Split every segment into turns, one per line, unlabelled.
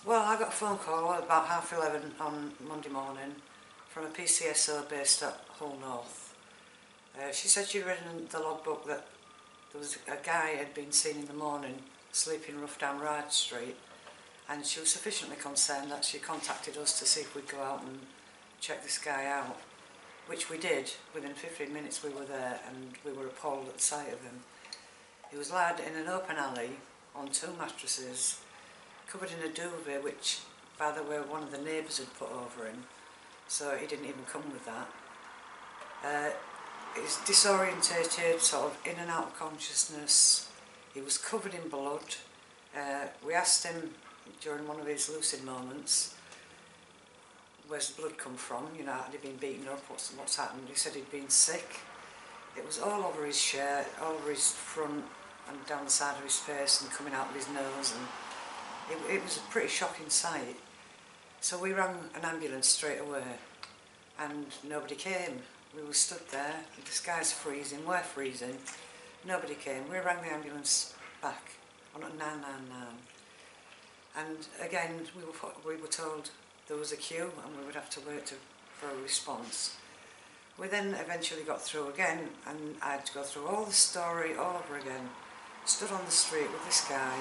Well, I got a phone call at about 11:30 on Monday morning from a PCSO based at Hull North. She said she'd read in the logbook that there was a guy had been seen in the morning sleeping rough down Ryde Street, and she was sufficiently concerned that she contacted us to see if we'd go out and check this guy out, which we did. Within 15 minutes we were there, and we were appalled at the sight of him. He was laid in an open alley on 2 mattresses, covered in a duvet, which, by the way, one of the neighbours had put over him, so he didn't even come with that. He's disorientated, sort of in and out of consciousness. He was covered in blood. We asked him during one of his lucid moments, where's the blood come from? You know, had he been beaten up? What's happened? He said he'd been sick. It was all over his shirt, all over his front and down the side of his face and coming out of his nose, and it was a pretty shocking sight. So we rang an ambulance straight away, and nobody came. We were stood there, the sky's freezing, we're freezing, nobody came. We rang the ambulance back on 999, and again we were told there was a queue and we would have to wait for a response. We then eventually got through again, and I had to go through all the story all over again. Stood on the street with this guy,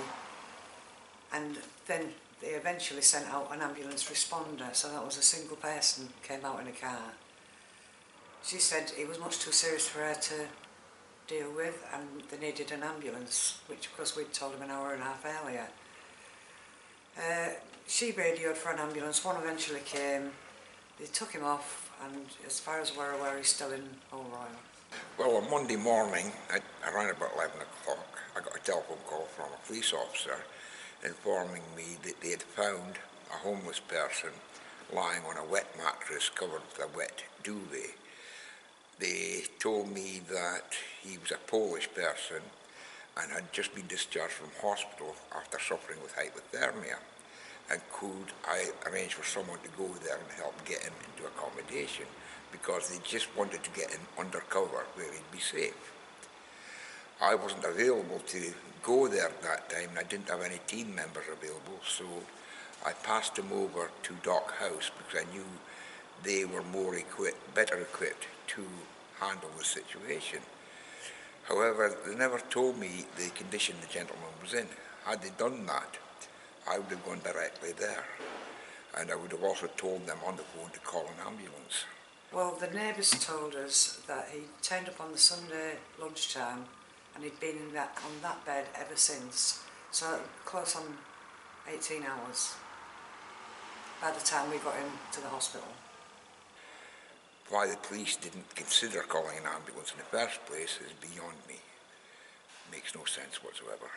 and then they eventually sent out an ambulance responder, so that was a single person came out in a car. She said it was much too serious for her to deal with, and they needed an ambulance, which of course we'd told them an hour and a half earlier. She radioed for an ambulance, one eventually came, they took him off, and as far as we're aware he's still in Hull Royal.
Well, on Monday morning, around about 11 o'clock, I got a telephone call from a police officer informing me that they had found a homeless person lying on a wet mattress covered with a wet duvet. They told me that he was a Polish person and had just been discharged from hospital after suffering with hypothermia, and could I arrange for someone to go there and help get him into accommodation, because they just wanted to get him undercover where he'd be safe. I wasn't available to go there at that time, and I didn't have any team members available, so I passed him over to Dock House because I knew they were better equipped to handle the situation. However, they never told me the condition the gentleman was in. Had they done that, I would have gone directly there, and I would have also told them on the phone to call an ambulance.
Well, the neighbours told us that he turned up on the Sunday lunchtime and he'd been on that bed ever since, so close on 18 hours by the time we got him to the hospital.
Why the police didn't consider calling an ambulance in the first place is beyond me. Makes no sense whatsoever.